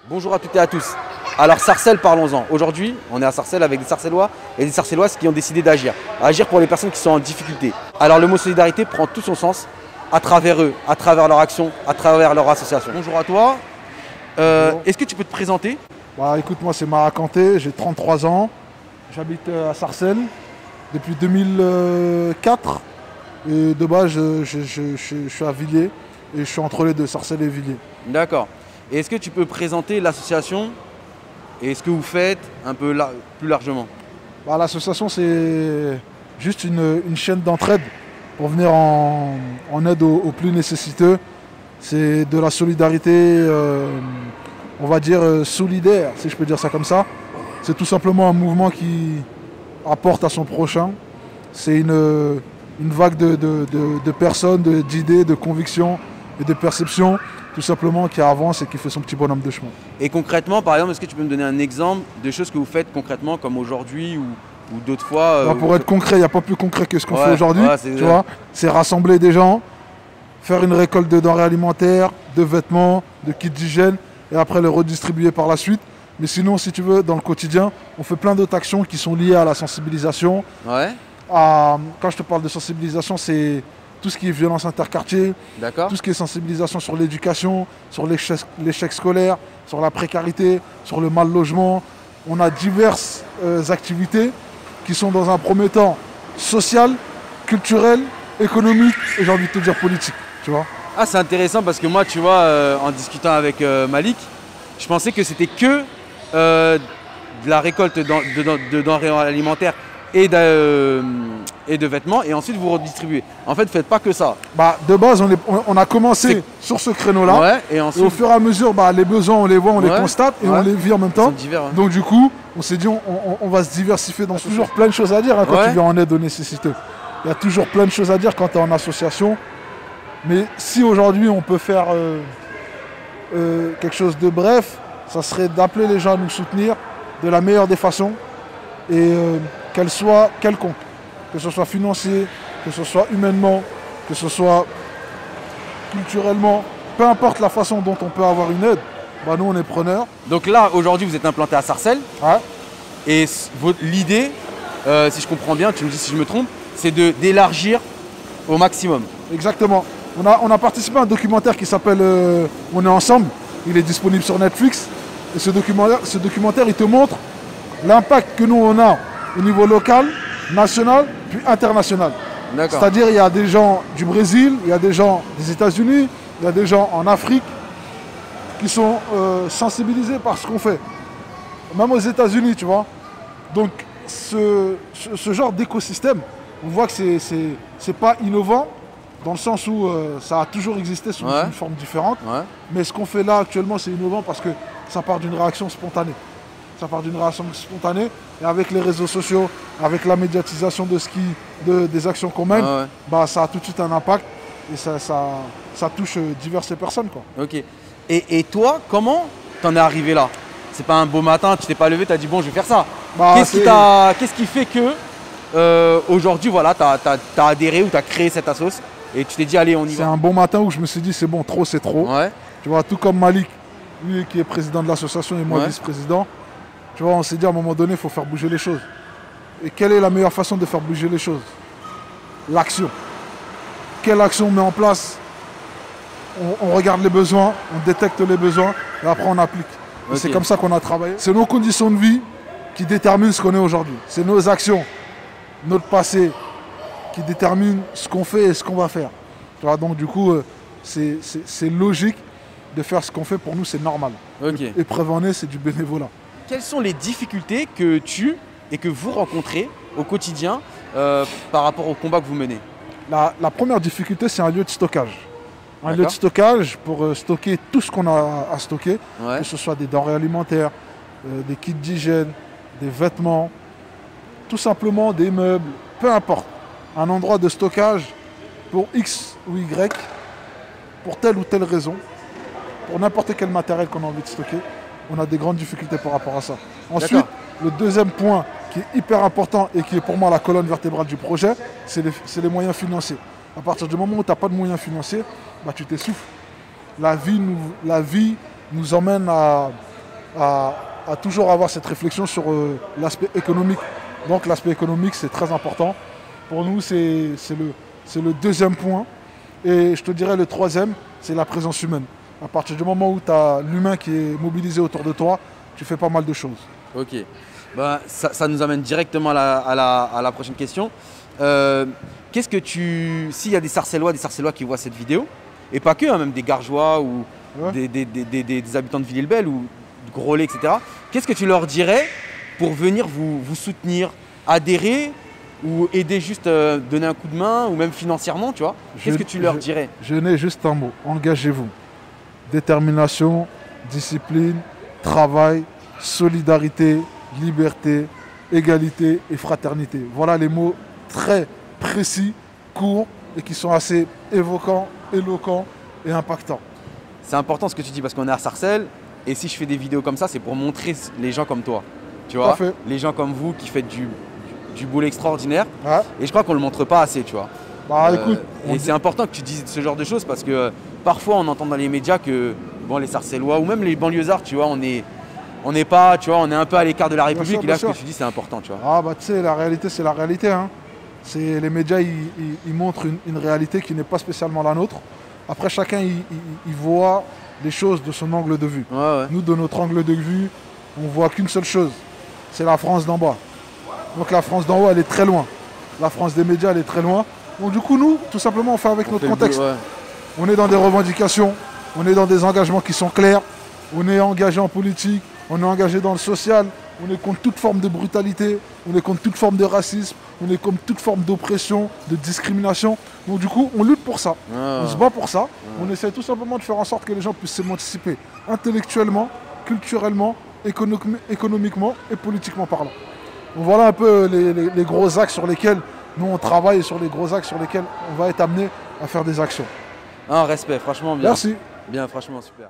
Bonjour à toutes et à tous. Alors Sarcelles, parlons-en. Aujourd'hui, on est à Sarcelles avec des Sarcellois et des Sarcelloises qui ont décidé d'agir. Agir pour les personnes qui sont en difficulté. Alors le mot solidarité prend tout son sens à travers eux, à travers leur action, à travers leur association. Bonjour à toi. Est-ce que tu peux te présenter? Écoute, moi c'est Mara Kanté, j'ai 33 ans. J'habite à Sarcelles depuis 2004. Et de base, je suis à Villiers et je suis entre les deux, Sarcelles et Villiers. D'accord. Et est-ce que tu peux présenter l'association et ce que vous faites un peu plus largement? L'association, c'est juste une chaîne d'entraide pour venir en aide aux plus nécessiteux. C'est de la solidarité, on va dire solidaire, si je peux dire ça comme ça. C'est tout simplement un mouvement qui apporte à son prochain. C'est une vague de personnes, d'idées, de convictions et de perceptions, tout simplement, qui avance et qui fait son petit bonhomme de chemin. Et concrètement, par exemple, est-ce que tu peux me donner un exemple de choses que vous faites concrètement, comme aujourd'hui ou d'autres fois Pour être concret, il n'y a pas plus concret que ce qu'on fait aujourd'hui. Ouais, c'est rassembler des gens, faire une récolte de denrées alimentaires, de vêtements, de kits d'hygiène, et après les redistribuer par la suite. Mais sinon, si tu veux, dans le quotidien, on fait plein d'autres actions qui sont liées à la sensibilisation. Ouais. Quand je te parle de sensibilisation, c'est tout ce qui est violence interquartier, tout ce qui est sensibilisation sur l'éducation, sur l'échec scolaire, sur la précarité, sur le mal logement. On a diverses activités qui sont dans un premier temps sociales, culturelles, économiques et j'ai envie de te dire politiques. Tu vois. Ah, c'est intéressant parce que moi, tu vois, en discutant avec Malik, je pensais que c'était que de la récolte de denrées alimentaires et de vêtements, et ensuite vous redistribuez. En fait, faites pas que ça. De base, on a commencé sur ce créneau-là. Ouais, et ensuite, et au fur et à mesure, les besoins, on les voit, on les constate et on les vit en même temps. Divers, ouais. Donc du coup, on s'est dit, on va se diversifier. Il y a toujours plein de choses à dire quand tu viens en aide aux nécessiteux. Il y a toujours plein de choses à dire quand tu es en association. Mais si aujourd'hui, on peut faire quelque chose de bref, ça serait d'appeler les gens à nous soutenir de la meilleure des façons et qu'elle soit quelconque. Que ce soit financier, que ce soit humainement, que ce soit culturellement, peu importe la façon dont on peut avoir une aide, nous on est preneurs. Donc là, aujourd'hui, vous êtes implanté à Sarcelles. Ouais. Et l'idée, si je comprends bien, tu me dis si je me trompe, c'est d'élargir au maximum. Exactement. On a participé à un documentaire qui s'appelle On est ensemble. Il est disponible sur Netflix. Et ce documentaire, il te montre l'impact que nous on a au niveau local, national, puis international. C'est-à-dire il y a des gens du Brésil, il y a des gens des États-Unis, il y a des gens en Afrique qui sont sensibilisés par ce qu'on fait. Même aux États-Unis, tu vois. Donc ce genre d'écosystème, on voit que c'est pas innovant, dans le sens où ça a toujours existé sous une forme différente. Ouais. Mais ce qu'on fait là actuellement, c'est innovant parce que ça part d'une réaction spontanée. Ça part d'une réaction spontanée. Et avec les réseaux sociaux, avec la médiatisation des actions qu'on mène, ça a tout de suite un impact. Et ça touche diverses personnes, quoi. Ok. Et toi, comment t'en es arrivé là? C'est pas un beau matin, tu t'es pas levé, tu as dit bon, je vais faire ça. Qu'est-ce qui fait que aujourd'hui, voilà, tu as adhéré ou tu as créé cette assoce et tu t'es dit allez, on y va? C'est un bon matin où je me suis dit c'est bon, trop c'est trop. Ouais. Tu vois, tout comme Malik, lui qui est président de l'association et moi vice-président, tu vois, on s'est dit à un moment donné, il faut faire bouger les choses. Et quelle est la meilleure façon de faire bouger les choses? L'action. Quelle action on met en place? On regarde les besoins, on détecte les besoins et après on applique. Okay. C'est comme ça qu'on a travaillé. C'est nos conditions de vie qui déterminent ce qu'on est aujourd'hui. C'est nos actions, notre passé qui déterminent ce qu'on fait et ce qu'on va faire. Tu vois, donc du coup, c'est logique de faire ce qu'on fait. Pour nous, c'est normal. Okay. Et preuve en est, c'est du bénévolat. Quelles sont les difficultés que tu et que vous rencontrez au quotidien par rapport au combat que vous menez? La première difficulté, c'est un lieu de stockage. Un lieu de stockage pour stocker tout ce qu'on a à stocker, que ce soit des denrées alimentaires, des kits d'hygiène, des vêtements, tout simplement des meubles, peu importe. Un endroit de stockage pour X ou Y, pour telle ou telle raison, pour n'importe quel matériel qu'on a envie de stocker, on a des grandes difficultés par rapport à ça. Ensuite, le deuxième point qui est hyper important et qui est pour moi la colonne vertébrale du projet, c'est les moyens financiers. À partir du moment où tu n'as pas de moyens financiers, tu t'essouffles. La vie nous emmène à à toujours avoir cette réflexion sur l'aspect économique. Donc l'aspect économique, c'est très important. Pour nous, c'est le deuxième point. Et je te dirais le troisième, c'est la présence humaine. À partir du moment où tu as l'humain qui est mobilisé autour de toi, tu fais pas mal de choses. Ok. Ben, ça nous amène directement à la prochaine question. Qu'est-ce que s'il y a des Sarcellois qui voient cette vidéo, et pas que, hein, même des Gargeois ou des habitants de Villiers-le-Bel ou de Grollet, etc., qu'est-ce que tu leur dirais pour venir vous soutenir, adhérer ou aider juste donner un coup de main ou même financièrement, tu vois? Qu'est-ce que tu leur dirais? Je n'ai juste un mot, engagez-vous. Détermination, discipline, travail, solidarité, liberté, égalité et fraternité. Voilà les mots très précis, courts et qui sont assez évoquants, éloquents et impactants. C'est important ce que tu dis parce qu'on est à Sarcelles et si je fais des vidéos comme ça, c'est pour montrer les gens comme toi. Tu vois, les gens comme vous qui faites du boulot extraordinaire. Ouais. Et je crois qu'on ne le montre pas assez, tu vois. Bah, écoute, et c'est important que tu dises ce genre de choses parce que parfois on entend dans les médias que bon, les Sarcellois ou même les banlieusards, tu vois, on n'est pas, tu vois, on est un peu à l'écart de la République. Et là, ce que tu dis, c'est important, tu vois. Ah bah tu sais, la réalité, c'est la réalité. Hein. Les médias, ils montrent une réalité qui n'est pas spécialement la nôtre. Après, chacun, il voit les choses de son angle de vue. Ouais, ouais. Nous, de notre angle de vue, on voit qu'une seule chose. C'est la France d'en bas. Donc la France d'en haut, elle est très loin. La France des médias, elle est très loin. Donc du coup, nous, tout simplement, on fait avec notre contexte. Ouais. On est dans des revendications, on est dans des engagements qui sont clairs, on est engagé en politique, on est engagé dans le social, on est contre toute forme de brutalité, on est contre toute forme de racisme, on est contre toute forme d'oppression, de discrimination. Donc du coup, on lutte pour ça. On se bat pour ça. On essaie tout simplement de faire en sorte que les gens puissent s'émanciper intellectuellement, culturellement, économiquement et politiquement parlant. Donc voilà un peu les gros axes sur lesquels nous on travaille et sur les gros axes sur lesquels on va être amené à faire des actions. Un respect, franchement bien. Merci. Bien, franchement super.